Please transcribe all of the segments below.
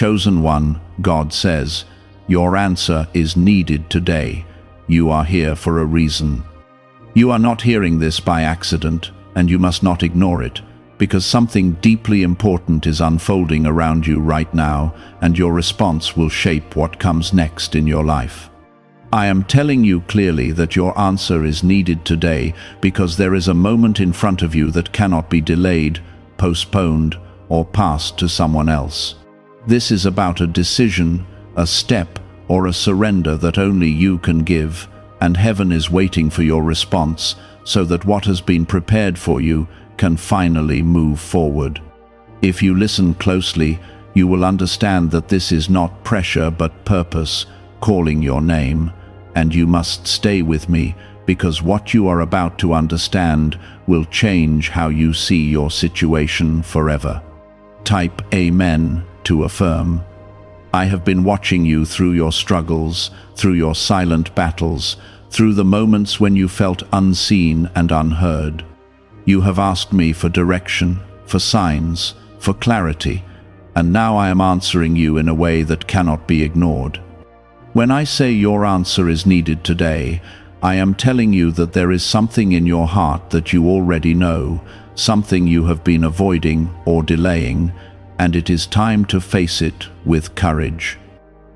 chosen one, God says, your answer is needed today. You are here for a reason. You are not hearing this by accident, and you must not ignore it, because something deeply important is unfolding around you right now, and your response will shape what comes next in your life. I am telling you clearly that your answer is needed today because there is a moment in front of you that cannot be delayed, postponed, or passed to someone else. This is about a decision, a step, or a surrender that only you can give, and heaven is waiting for your response so that what has been prepared for you can finally move forward. If you listen closely, you will understand that this is not pressure but purpose calling your name, and you must stay with me because what you are about to understand will change how you see your situation forever. Type Amen to affirm. I have been watching you through your struggles, through your silent battles, through the moments when you felt unseen and unheard. You have asked me for direction, for signs, for clarity, and now I am answering you in a way that cannot be ignored. When I say your answer is needed today, I am telling you that there is something in your heart that you already know, something you have been avoiding or delaying, and it is time to face it with courage.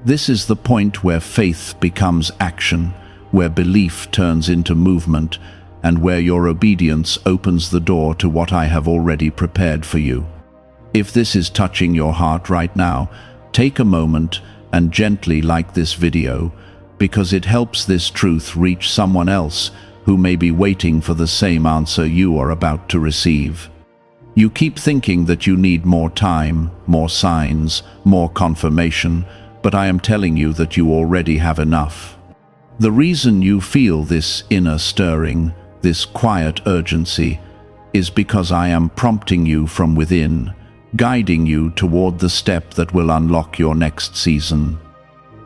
This is the point where faith becomes action, where belief turns into movement, and where your obedience opens the door to what I have already prepared for you. If this is touching your heart right now, take a moment and gently like this video, because it helps this truth reach someone else who may be waiting for the same answer you are about to receive. You keep thinking that you need more time, more signs, more confirmation, but I am telling you that you already have enough. The reason you feel this inner stirring, this quiet urgency, is because I am prompting you from within, guiding you toward the step that will unlock your next season.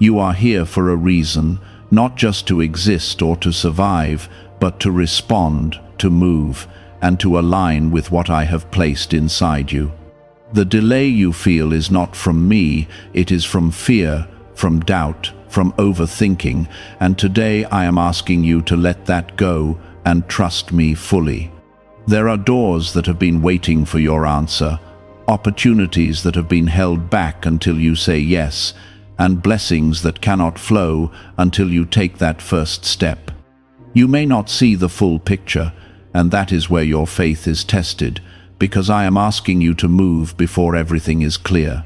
You are here for a reason, not just to exist or to survive, but to respond, to move, and to align with what I have placed inside you. The delay you feel is not from me, it is from fear, from doubt, from overthinking, and today I am asking you to let that go and trust me fully. There are doors that have been waiting for your answer, opportunities that have been held back until you say yes, and blessings that cannot flow until you take that first step. You may not see the full picture, and that is where your faith is tested, because I am asking you to move before everything is clear.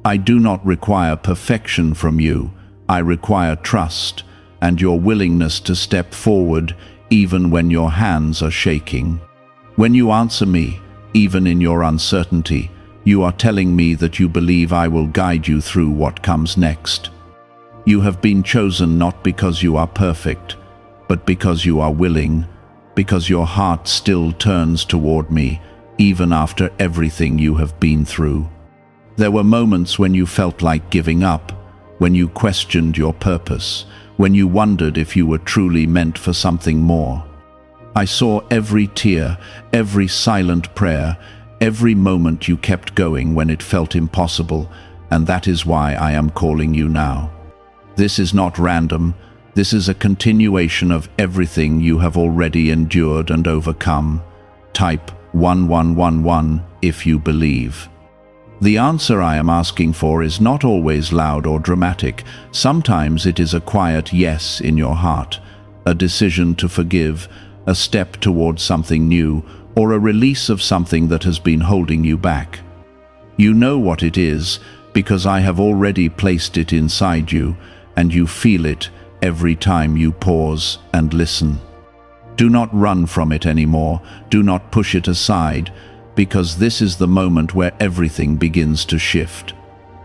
I do not require perfection from you, I require trust, and your willingness to step forward even when your hands are shaking. When you answer me, even in your uncertainty, you are telling me that you believe I will guide you through what comes next. You have been chosen not because you are perfect, but because you are willing, because your heart still turns toward me, even after everything you have been through. There were moments when you felt like giving up, when you questioned your purpose, when you wondered if you were truly meant for something more. I saw every tear, every silent prayer, every moment you kept going when it felt impossible, and that is why I am calling you now. This is not random. This is a continuation of everything you have already endured and overcome. Type 1111 if you believe. The answer I am asking for is not always loud or dramatic. Sometimes it is a quiet yes in your heart, a decision to forgive, a step towards something new, or a release of something that has been holding you back. You know what it is because I have already placed it inside you, and you feel it every time you pause and listen. Do not run from it anymore. Do not push it aside, because this is the moment where everything begins to shift.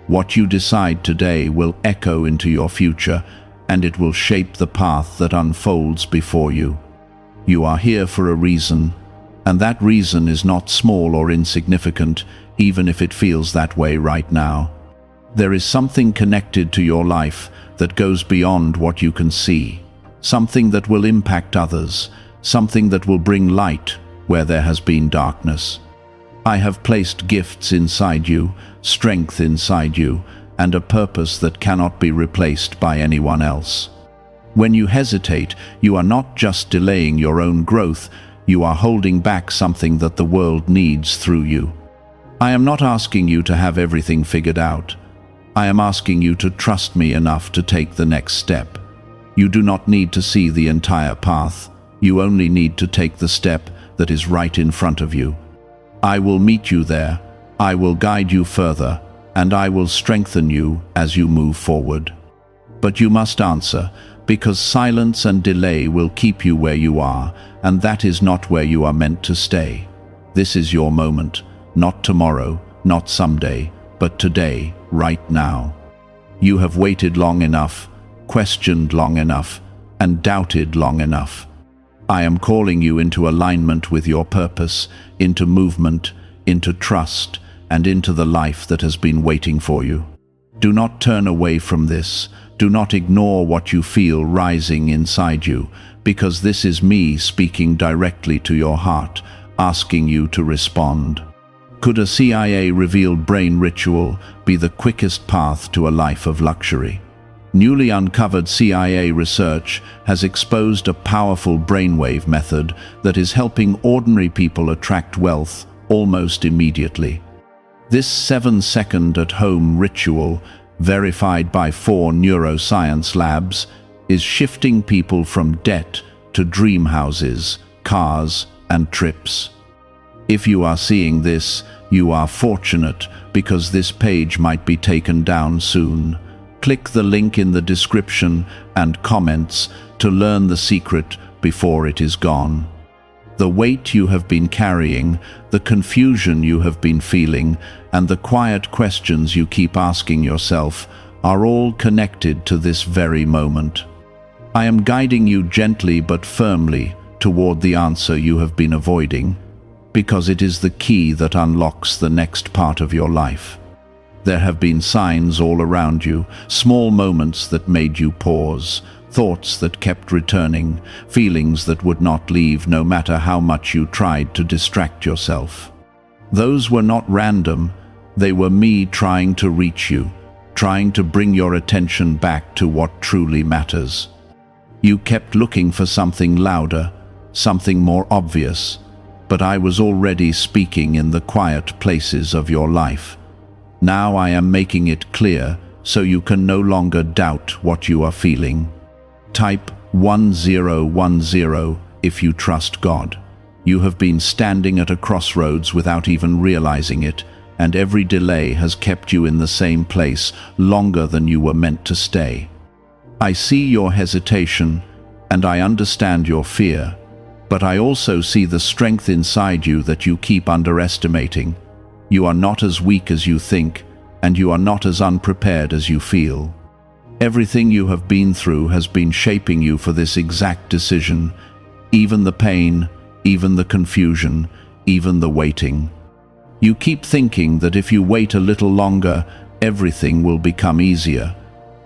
What you decide today will echo into your future, and it will shape the path that unfolds before you. You are here for a reason, and that reason is not small or insignificant, even if it feels that way right now. There is something connected to your life that goes beyond what you can see, something that will impact others, something that will bring light where there has been darkness. I have placed gifts inside you, strength inside you, and a purpose that cannot be replaced by anyone else. When you hesitate, you are not just delaying your own growth, you are holding back something that the world needs through you. I am not asking you to have everything figured out. I am asking you to trust me enough to take the next step. You do not need to see the entire path. You only need to take the step that is right in front of you. I will meet you there. I will guide you further, and I will strengthen you as you move forward. But you must answer, because silence and delay will keep you where you are, and that is not where you are meant to stay. This is your moment, not tomorrow, not someday, but today, right now. You have waited long enough, questioned long enough, and doubted long enough. I am calling you into alignment with your purpose, into movement, into trust, and into the life that has been waiting for you. Do not turn away from this. Do not ignore what you feel rising inside you, because this is me speaking directly to your heart, asking you to respond. Could a CIA-revealed brain ritual be the quickest path to a life of luxury? Newly uncovered CIA research has exposed a powerful brainwave method that is helping ordinary people attract wealth almost immediately. This 7-second at-home ritual, verified by 4 neuroscience labs, is shifting people from debt to dream houses, cars, and trips. If you are seeing this, you are fortunate, because this page might be taken down soon. Click the link in the description and comments to learn the secret before it is gone. The weight you have been carrying, the confusion you have been feeling, and the quiet questions you keep asking yourself are all connected to this very moment. I am guiding you gently but firmly toward the answer you have been avoiding, because it is the key that unlocks the next part of your life. There have been signs all around you, small moments that made you pause, thoughts that kept returning, feelings that would not leave no matter how much you tried to distract yourself. Those were not random, they were me trying to reach you, trying to bring your attention back to what truly matters. You kept looking for something louder, something more obvious, but I was already speaking in the quiet places of your life. Now I am making it clear so you can no longer doubt what you are feeling. Type 1010 if you trust God. You have been standing at a crossroads without even realizing it, and every delay has kept you in the same place longer than you were meant to stay. I see your hesitation, and I understand your fear, but I also see the strength inside you that you keep underestimating. You are not as weak as you think, and you are not as unprepared as you feel. Everything you have been through has been shaping you for this exact decision, even the pain, even the confusion, even the waiting. You keep thinking that if you wait a little longer, everything will become easier.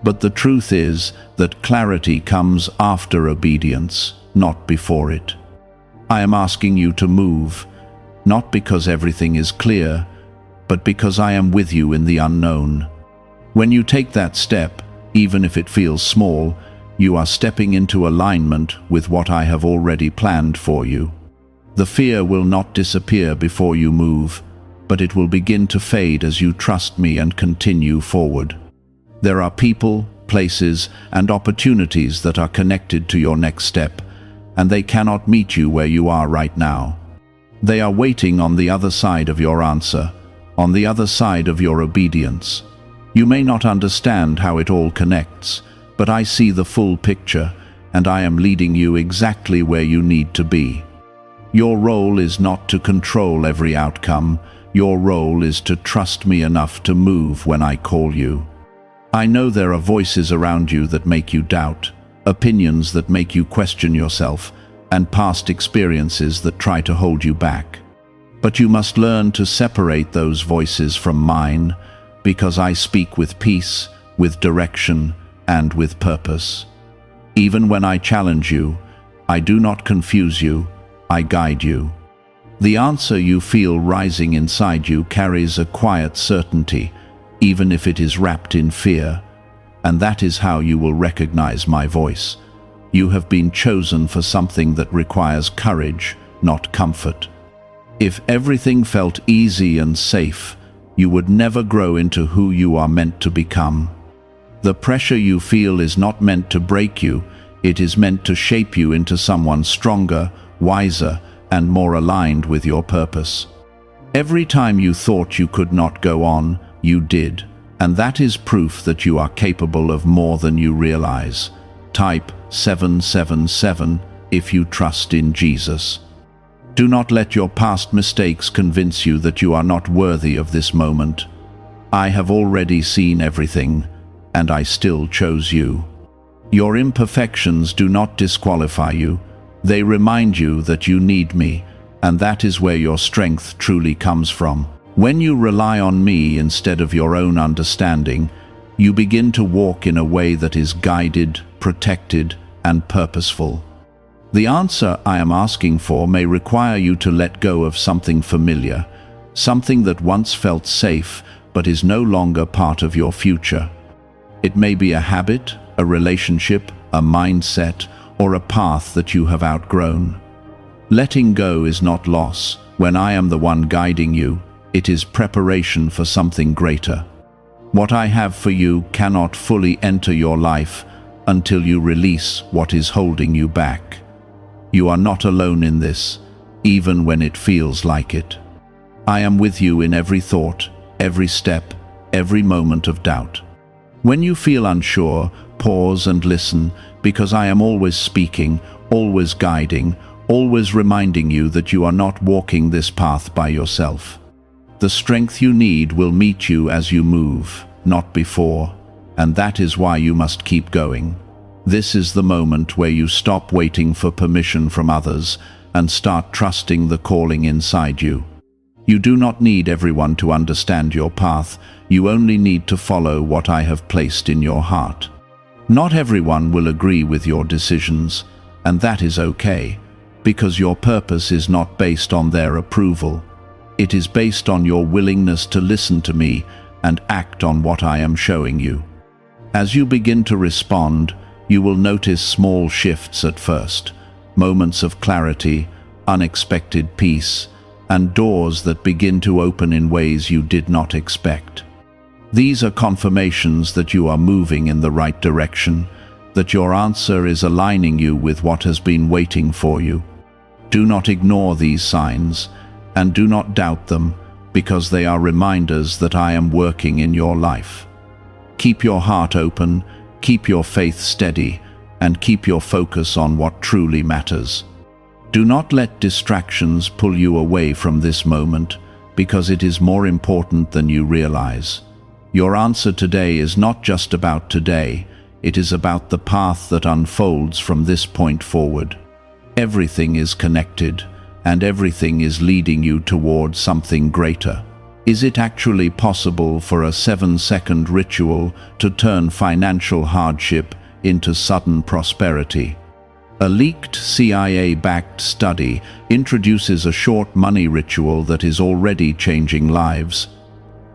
But the truth is that clarity comes after obedience, not before it. I am asking you to move, not because everything is clear, but because I am with you in the unknown. When you take that step, even if it feels small, you are stepping into alignment with what I have already planned for you. The fear will not disappear before you move, but it will begin to fade as you trust me and continue forward. There are people, places, and opportunities that are connected to your next step, and they cannot meet you where you are right now. They are waiting on the other side of your answer, on the other side of your obedience. You may not understand how it all connects, but I see the full picture, and I am leading you exactly where you need to be. Your role is not to control every outcome. Your role is to trust me enough to move when I call you. I know there are voices around you that make you doubt, opinions that make you question yourself, and past experiences that try to hold you back. But you must learn to separate those voices from mine, because I speak with peace, with direction, and with purpose. Even when I challenge you, I do not confuse you, I guide you. The answer you feel rising inside you carries a quiet certainty, even if it is wrapped in fear. And that is how you will recognize my voice. You have been chosen for something that requires courage, not comfort. If everything felt easy and safe, you would never grow into who you are meant to become. The pressure you feel is not meant to break you, it is meant to shape you into someone stronger, wiser, and more aligned with your purpose. Every time you thought you could not go on, you did, and that is proof that you are capable of more than you realize. Type 777 if you trust in Jesus. Do not let your past mistakes convince you that you are not worthy of this moment. I have already seen everything, and I still chose you. Your imperfections do not disqualify you. They remind you that you need me, and that is where your strength truly comes from. When you rely on me instead of your own understanding, you begin to walk in a way that is guided, protected, and purposeful. The answer I am asking for may require you to let go of something familiar, something that once felt safe but is no longer part of your future. It may be a habit, a relationship, a mindset, or a path that you have outgrown. Letting go is not loss. When I am the one guiding you, it is preparation for something greater. What I have for you cannot fully enter your life until you release what is holding you back. You are not alone in this, even when it feels like it. I am with you in every thought, every step, every moment of doubt. When you feel unsure, pause and listen, because I am always speaking, always guiding, always reminding you that you are not walking this path by yourself. The strength you need will meet you as you move, not before, and that is why you must keep going. This is the moment where you stop waiting for permission from others and start trusting the calling inside you. You do not need everyone to understand your path, you only need to follow what I have placed in your heart. Not everyone will agree with your decisions, and that is okay, because your purpose is not based on their approval. It is based on your willingness to listen to me and act on what I am showing you. As you begin to respond, you will notice small shifts at first, moments of clarity, unexpected peace, and doors that begin to open in ways you did not expect. These are confirmations that you are moving in the right direction, that your answer is aligning you with what has been waiting for you. Do not ignore these signs, and do not doubt them, because they are reminders that I am working in your life. Keep your heart open, keep your faith steady, and keep your focus on what truly matters. Do not let distractions pull you away from this moment, because it is more important than you realize. Your answer today is not just about today, it is about the path that unfolds from this point forward. Everything is connected, and everything is leading you toward something greater. Is it actually possible for a 7-second ritual to turn financial hardship into sudden prosperity? A leaked CIA-backed study introduces a short money ritual that is already changing lives.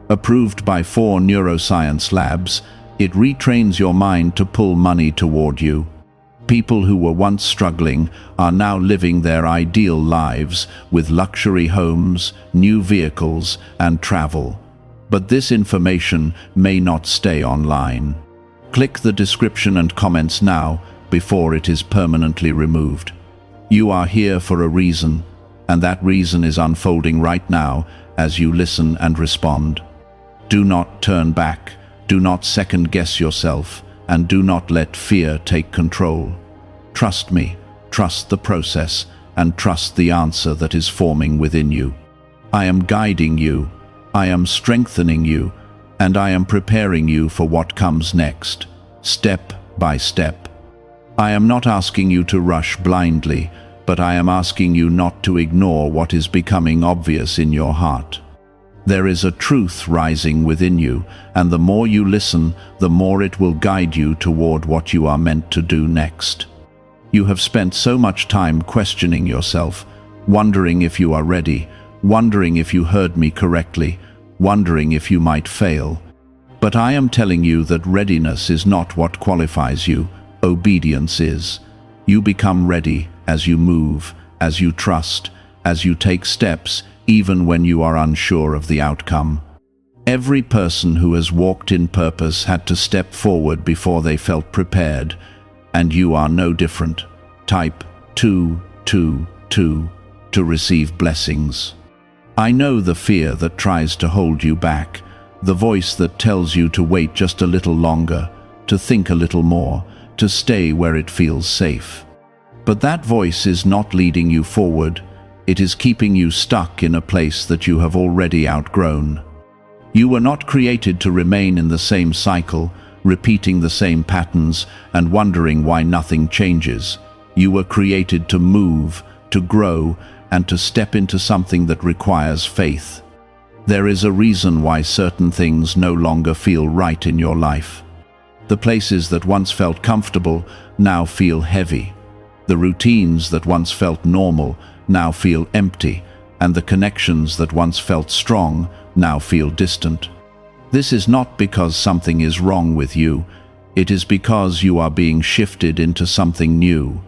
Approved by 4 neuroscience labs, it retrains your mind to pull money toward you. People who were once struggling are now living their ideal lives with luxury homes, new vehicles, and travel. But this information may not stay online. Click the description and comments now before it is permanently removed. You are here for a reason, and that reason is unfolding right now as you listen and respond. Do not turn back, do not second-guess yourself, and do not let fear take control. Trust me, trust the process, and trust the answer that is forming within you. I am guiding you, I am strengthening you, and I am preparing you for what comes next, step by step. I am not asking you to rush blindly, but I am asking you not to ignore what is becoming obvious in your heart. There is a truth rising within you, and the more you listen, the more it will guide you toward what you are meant to do next. You have spent so much time questioning yourself, wondering if you are ready, wondering if you heard me correctly, wondering if you might fail. But I am telling you that readiness is not what qualifies you, obedience is. You become ready as you move, as you trust, as you take steps, even when you are unsure of the outcome. Every person who has walked in purpose had to step forward before they felt prepared, and you are no different. Type 222 to receive blessings. I know the fear that tries to hold you back, the voice that tells you to wait just a little longer, to think a little more, to stay where it feels safe. But that voice is not leading you forward. It is keeping you stuck in a place that you have already outgrown. You were not created to remain in the same cycle, repeating the same patterns and wondering why nothing changes. You were created to move, to grow, and to step into something that requires faith. There is a reason why certain things no longer feel right in your life. The places that once felt comfortable now feel heavy. The routines that once felt normal now feel empty, and the connections that once felt strong now feel distant. This is not because something is wrong with you. It is because you are being shifted into something new.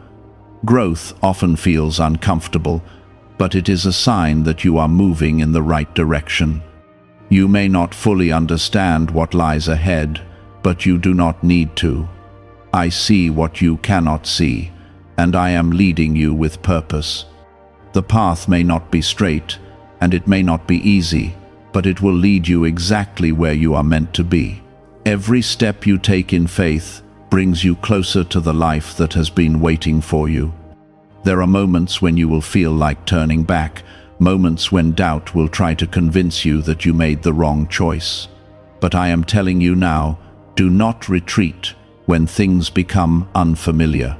Growth often feels uncomfortable, but it is a sign that you are moving in the right direction. You may not fully understand what lies ahead, but you do not need to. I see what you cannot see, and I am leading you with purpose. The path may not be straight, and it may not be easy, but it will lead you exactly where you are meant to be. Every step you take in faith brings you closer to the life that has been waiting for you. There are moments when you will feel like turning back, moments when doubt will try to convince you that you made the wrong choice. But I am telling you now, do not retreat when things become unfamiliar.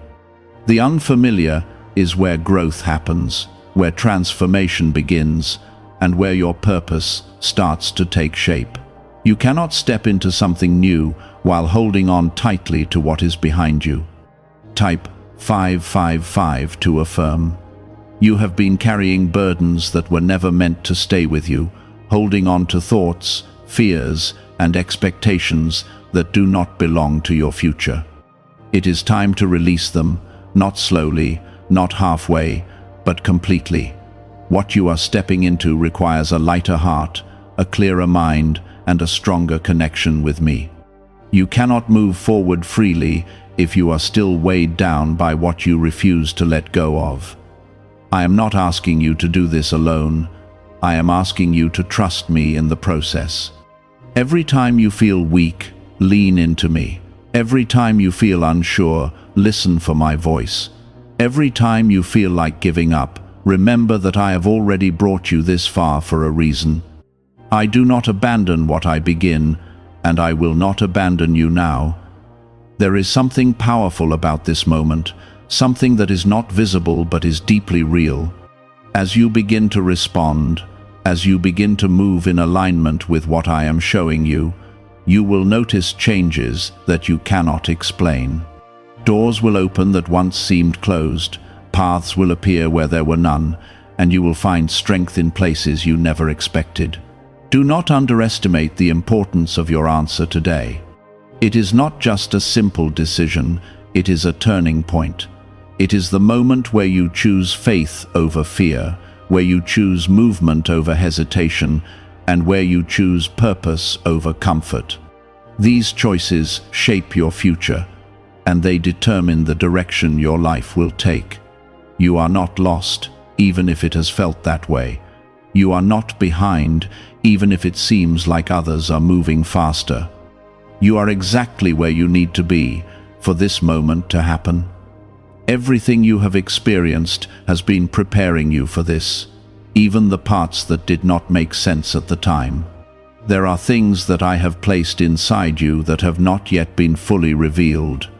The unfamiliar is where growth happens, where transformation begins, and where your purpose starts to take shape. You cannot step into something new while holding on tightly to what is behind you. Type 555 to affirm. You have been carrying burdens that were never meant to stay with you, holding on to thoughts, fears, and expectations that do not belong to your future. It is time to release them, not slowly, not halfway, but completely. What you are stepping into requires a lighter heart, a clearer mind, and a stronger connection with me. You cannot move forward freely if you are still weighed down by what you refuse to let go of. I am not asking you to do this alone. I am asking you to trust me in the process. Every time you feel weak, lean into me. Every time you feel unsure, listen for my voice. Every time you feel like giving up, remember that I have already brought you this far for a reason. I do not abandon what I begin, and I will not abandon you now. There is something powerful about this moment, something that is not visible but is deeply real. As you begin to respond, as you begin to move in alignment with what I am showing you, you will notice changes that you cannot explain. Doors will open that once seemed closed, paths will appear where there were none, and you will find strength in places you never expected. Do not underestimate the importance of your answer today. It is not just a simple decision, it is a turning point. It is the moment where you choose faith over fear, where you choose movement over hesitation, and where you choose purpose over comfort. These choices shape your future, and they determine the direction your life will take. You are not lost, even if it has felt that way. You are not behind, even if it seems like others are moving faster. You are exactly where you need to be for this moment to happen. Everything you have experienced has been preparing you for this, even the parts that did not make sense at the time. There are things that I have placed inside you that have not yet been fully revealed,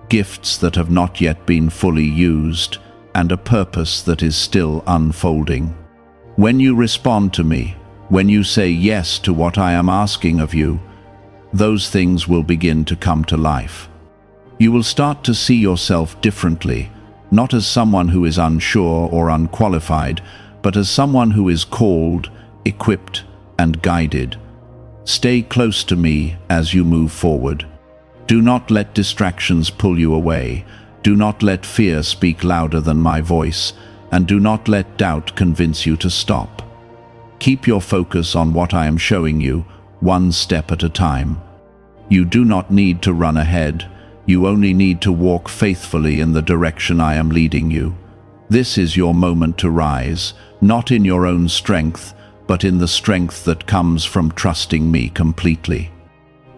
gifts that have not yet been fully used, and a purpose that is still unfolding. When you respond to me, when you say yes to what I am asking of you, those things will begin to come to life. You will start to see yourself differently, not as someone who is unsure or unqualified, but as someone who is called, equipped, and guided. Stay close to me as you move forward. Do not let distractions pull you away. Do not let fear speak louder than my voice, and do not let doubt convince you to stop. Keep your focus on what I am showing you, one step at a time. You do not need to run ahead. You only need to walk faithfully in the direction I am leading you. This is your moment to rise, not in your own strength, but in the strength that comes from trusting me completely.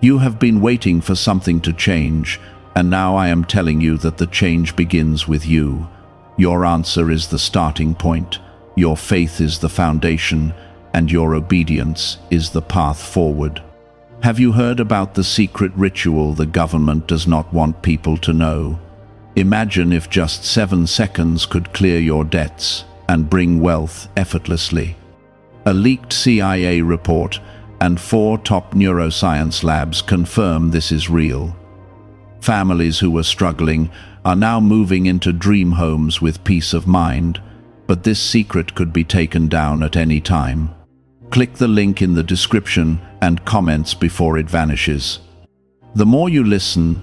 You have been waiting for something to change, and now I am telling you that the change begins with you. Your answer is the starting point, your faith is the foundation, and your obedience is the path forward. Have you heard about the secret ritual the government does not want people to know? Imagine if just 7 seconds could clear your debts and bring wealth effortlessly. A leaked CIA report and 4 top neuroscience labs confirm this is real. Families who were struggling are now moving into dream homes with peace of mind, but this secret could be taken down at any time. Click the link in the description and comments before it vanishes. The more you listen,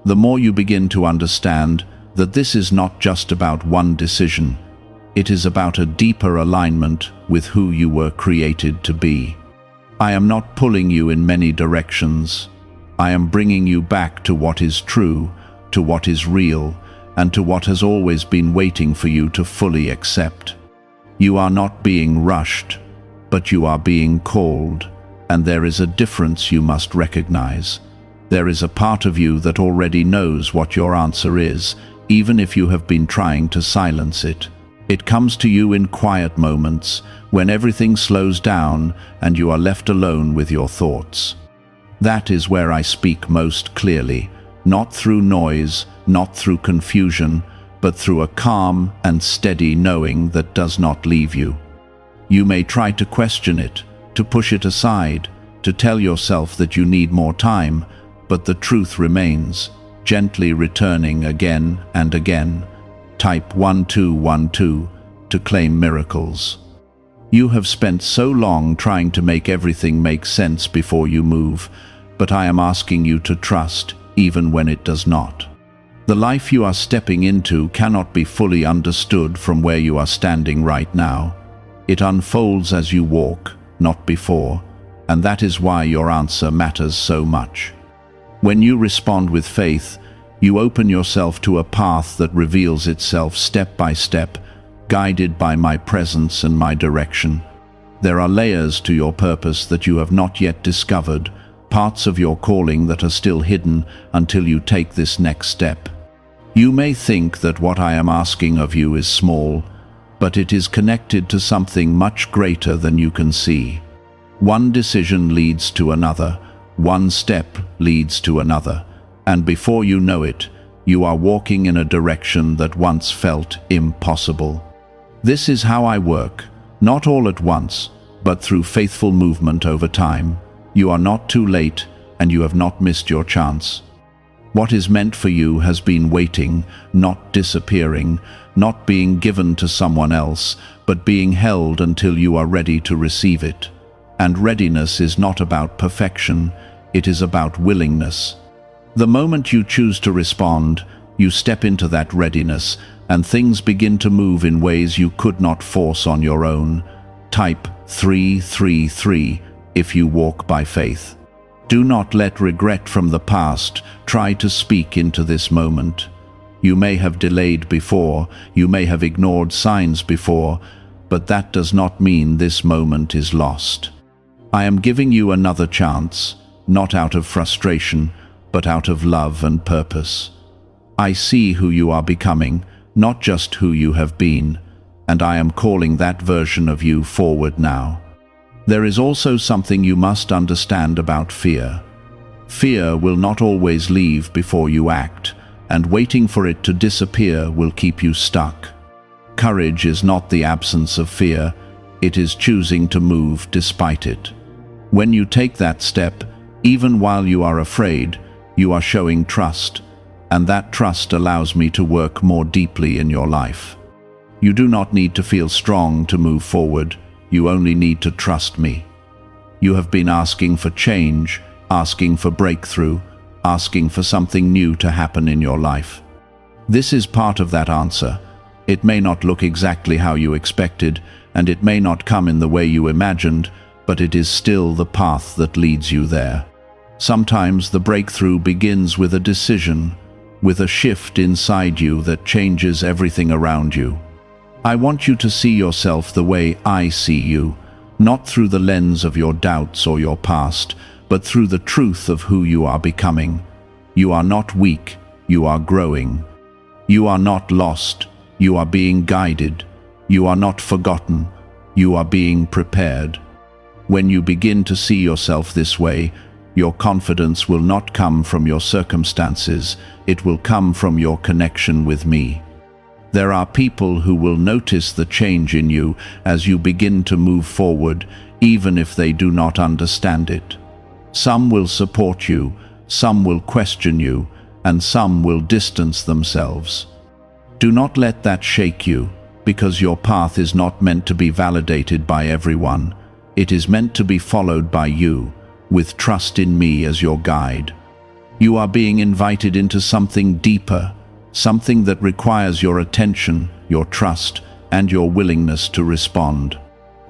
the more you begin to understand that this is not just about one decision. It is about a deeper alignment with who you were created to be. I am not pulling you in many directions. I am bringing you back to what is true, to what is real, and to what has always been waiting for you to fully accept. You are not being rushed, but you are being called, and there is a difference you must recognize. There is a part of you that already knows what your answer is, even if you have been trying to silence it. It comes to you in quiet moments, when everything slows down and you are left alone with your thoughts. That is where I speak most clearly, not through noise, not through confusion, but through a calm and steady knowing that does not leave you. You may try to question it, to push it aside, to tell yourself that you need more time, but the truth remains, gently returning again and again. Type 1212 to claim miracles. You have spent so long trying to make everything make sense before you move, but I am asking you to trust, even when it does not. The life you are stepping into cannot be fully understood from where you are standing right now. It unfolds as you walk, not before, and that is why your answer matters so much. When you respond with faith, you open yourself to a path that reveals itself step by step, guided by my presence and my direction. There are layers to your purpose that you have not yet discovered, parts of your calling that are still hidden until you take this next step. You may think that what I am asking of you is small, but it is connected to something much greater than you can see. One decision leads to another, one step leads to another, and before you know it, you are walking in a direction that once felt impossible. This is how I work, not all at once, but through faithful movement over time. You are not too late, and you have not missed your chance. What is meant for you has been waiting, not disappearing, not being given to someone else, but being held until you are ready to receive it. And readiness is not about perfection, it is about willingness. The moment you choose to respond, you step into that readiness, and things begin to move in ways you could not force on your own. Type 333 if you walk by faith. Do not let regret from the past try to speak into this moment. You may have delayed before, you may have ignored signs before, but that does not mean this moment is lost. I am giving you another chance, not out of frustration, but out of love and purpose. I see who you are becoming, not just who you have been, and I am calling that version of you forward now. There is also something you must understand about fear. Fear will not always leave before you act, and waiting for it to disappear will keep you stuck. Courage is not the absence of fear, it is choosing to move despite it. When you take that step, even while you are afraid, you are showing trust, and that trust allows me to work more deeply in your life. You do not need to feel strong to move forward, you only need to trust me. You have been asking for change, asking for breakthrough, asking for something new to happen in your life. This is part of that answer. It may not look exactly how you expected, and it may not come in the way you imagined, but it is still the path that leads you there. Sometimes the breakthrough begins with a decision, with a shift inside you that changes everything around you. I want you to see yourself the way I see you, not through the lens of your doubts or your past, but through the truth of who you are becoming. You are not weak, you are growing. You are not lost, you are being guided. You are not forgotten, you are being prepared. When you begin to see yourself this way, your confidence will not come from your circumstances, it will come from your connection with me. There are people who will notice the change in you as you begin to move forward, even if they do not understand it. Some will support you, some will question you, and some will distance themselves. Do not let that shake you, because your path is not meant to be validated by everyone. It is meant to be followed by you, with trust in me as your guide. You are being invited into something deeper, something that requires your attention, your trust, and your willingness to respond.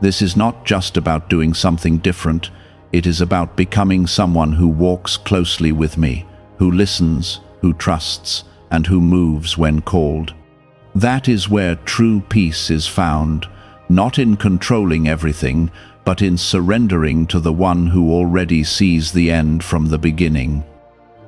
This is not just about doing something different, it is about becoming someone who walks closely with me, who listens, who trusts, and who moves when called. That is where true peace is found, not in controlling everything, but in surrendering to the one who already sees the end from the beginning.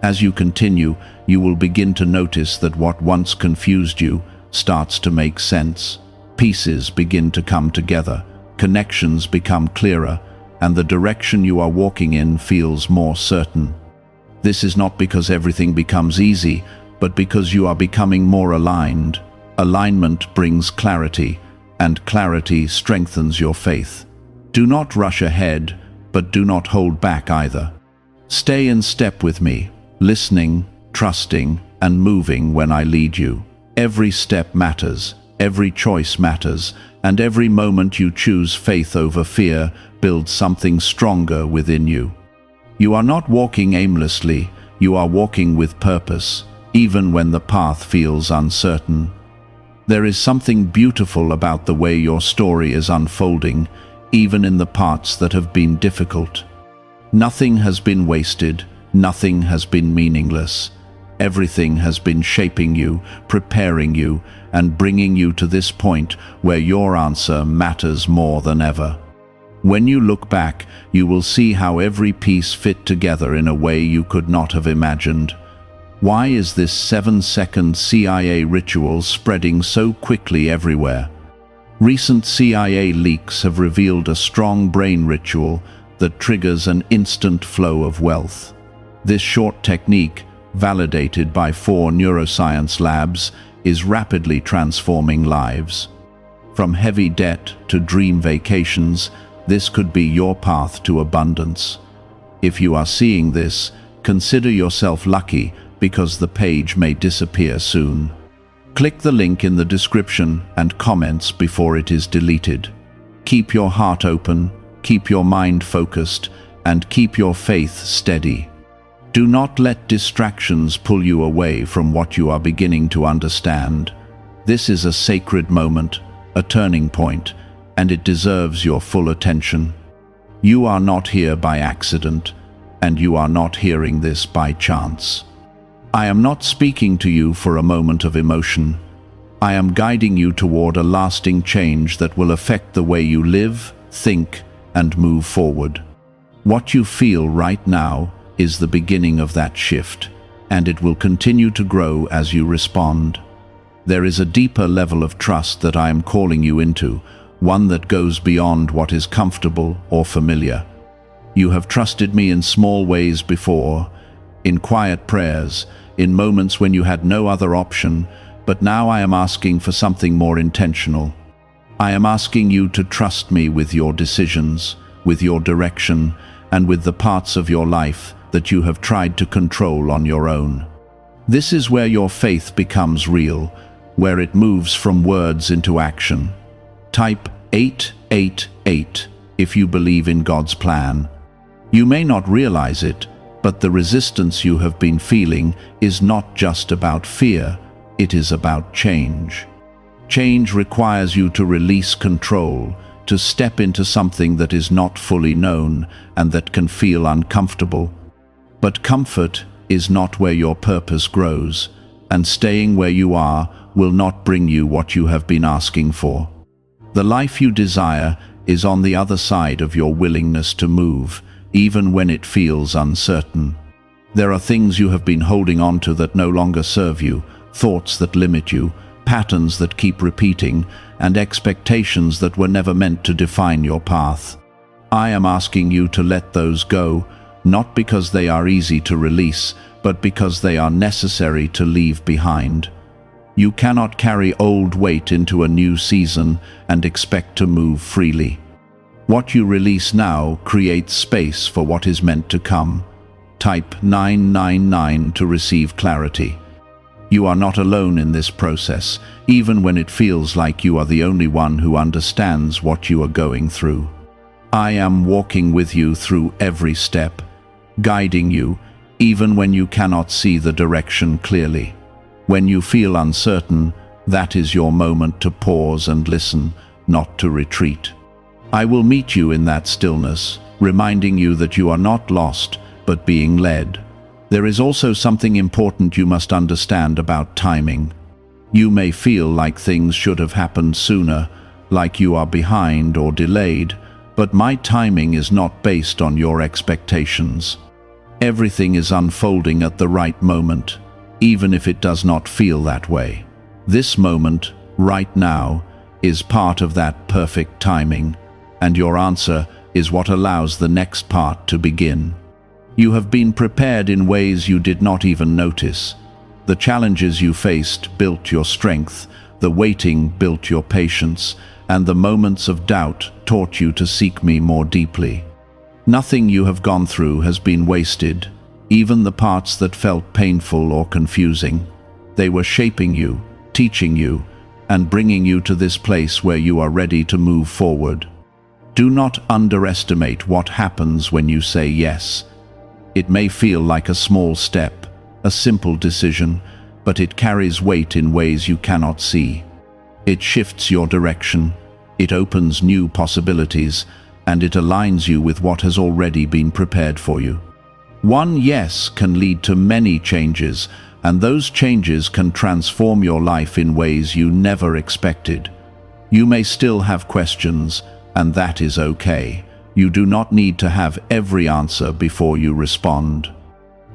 As you continue, you will begin to notice that what once confused you starts to make sense. Pieces begin to come together, connections become clearer, and the direction you are walking in feels more certain. This is not because everything becomes easy, but because you are becoming more aligned. Alignment brings clarity, and clarity strengthens your faith. Do not rush ahead, but do not hold back either. Stay in step with me, listening, trusting, and moving when I lead you. Every step matters, every choice matters, and every moment you choose faith over fear builds something stronger within you. You are not walking aimlessly, you are walking with purpose, even when the path feels uncertain. There is something beautiful about the way your story is unfolding, even in the parts that have been difficult. Nothing has been wasted, nothing has been meaningless. Everything has been shaping you, preparing you, and bringing you to this point where your answer matters more than ever. When you look back, you will see how every piece fit together in a way you could not have imagined. Why is this 7-second CIA ritual spreading so quickly everywhere? Recent CIA leaks have revealed a strong brain ritual that triggers an instant flow of wealth. This short technique, validated by 4 neuroscience labs, is rapidly transforming lives. From heavy debt to dream vacations, this could be your path to abundance. If you are seeing this, consider yourself lucky, because the page may disappear soon. Click the link in the description and comments before it is deleted. Keep your heart open, keep your mind focused, and keep your faith steady. Do not let distractions pull you away from what you are beginning to understand. This is a sacred moment, a turning point, and it deserves your full attention. You are not here by accident, and you are not hearing this by chance. I am not speaking to you for a moment of emotion. I am guiding you toward a lasting change that will affect the way you live, think, and move forward. What you feel right now is the beginning of that shift, and it will continue to grow as you respond. There is a deeper level of trust that I am calling you into, one that goes beyond what is comfortable or familiar. You have trusted me in small ways before, in quiet prayers, in moments when you had no other option, but now I am asking for something more intentional. I am asking you to trust me with your decisions, with your direction, and with the parts of your life that you have tried to control on your own. This is where your faith becomes real, where it moves from words into action. Type 888 if you believe in God's plan. You may not realize it, but the resistance you have been feeling is not just about fear, it is about change. Change requires you to release control, to step into something that is not fully known and that can feel uncomfortable. But comfort is not where your purpose grows, and staying where you are will not bring you what you have been asking for. The life you desire is on the other side of your willingness to move, even when it feels uncertain. There are things you have been holding on to that no longer serve you, thoughts that limit you, patterns that keep repeating, and expectations that were never meant to define your path. I am asking you to let those go, not because they are easy to release, but because they are necessary to leave behind. You cannot carry old weight into a new season and expect to move freely. What you release now creates space for what is meant to come. Type 999 to receive clarity. You are not alone in this process, even when it feels like you are the only one who understands what you are going through. I am walking with you through every step, guiding you, even when you cannot see the direction clearly. When you feel uncertain, that is your moment to pause and listen, not to retreat. I will meet you in that stillness, reminding you that you are not lost, but being led. There is also something important you must understand about timing. You may feel like things should have happened sooner, like you are behind or delayed, but my timing is not based on your expectations. Everything is unfolding at the right moment, even if it does not feel that way. This moment, right now, is part of that perfect timing, and your answer is what allows the next part to begin. You have been prepared in ways you did not even notice. The challenges you faced built your strength, the waiting built your patience, and the moments of doubt taught you to seek me more deeply. Nothing you have gone through has been wasted, even the parts that felt painful or confusing. They were shaping you, teaching you, and bringing you to this place where you are ready to move forward. Do not underestimate what happens when you say yes. It may feel like a small step, a simple decision, but it carries weight in ways you cannot see. It shifts your direction, it opens new possibilities, and it aligns you with what has already been prepared for you. One yes can lead to many changes, and those changes can transform your life in ways you never expected. You may still have questions, and that is okay. You do not need to have every answer before you respond.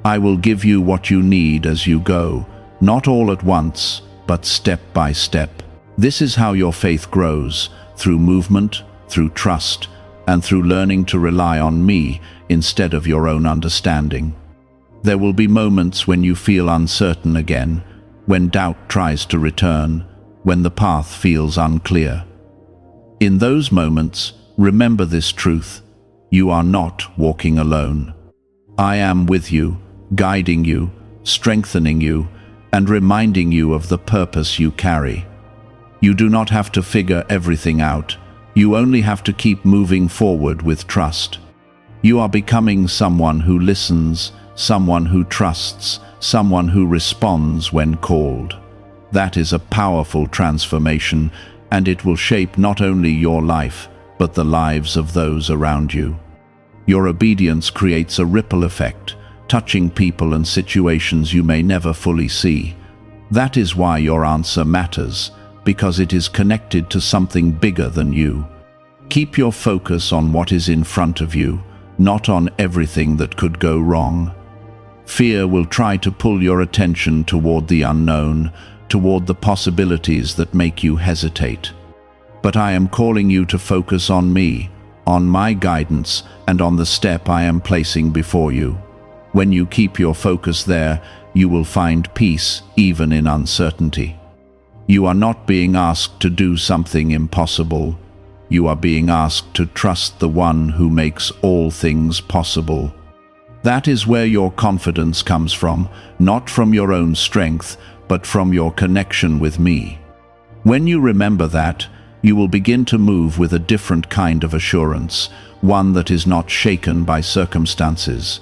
I will give you what you need as you go, not all at once, but step by step. This is how your faith grows, through movement, through trust, and through learning to rely on me instead of your own understanding. There will be moments when you feel uncertain again, when doubt tries to return, when the path feels unclear. In those moments, remember this truth: you are not walking alone. I am with you, guiding you, strengthening you, and reminding you of the purpose you carry. You do not have to figure everything out. You only have to keep moving forward with trust. You are becoming someone who listens, someone who trusts, someone who responds when called. That is a powerful transformation, and it will shape not only your life, but the lives of those around you. Your obedience creates a ripple effect, touching people and situations you may never fully see. That is why your answer matters, because it is connected to something bigger than you. Keep your focus on what is in front of you, not on everything that could go wrong. Fear will try to pull your attention toward the unknown, toward the possibilities that make you hesitate. But I am calling you to focus on me, on my guidance, and on the step I am placing before you. When you keep your focus there, you will find peace even in uncertainty. You are not being asked to do something impossible. You are being asked to trust the one who makes all things possible. That is where your confidence comes from, not from your own strength, but from your connection with me. When you remember that, You will begin to move with a different kind of assurance, one that is not shaken by circumstances.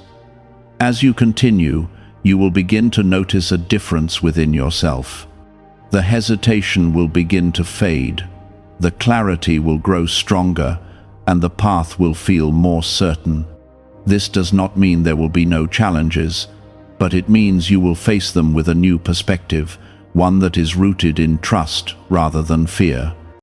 As you continue, you will begin to notice a difference within yourself. The hesitation will begin to fade, the clarity will grow stronger, and the path will feel more certain. This does not mean there will be no challenges, but it means you will face them with a new perspective, one that is rooted in trust rather than fear.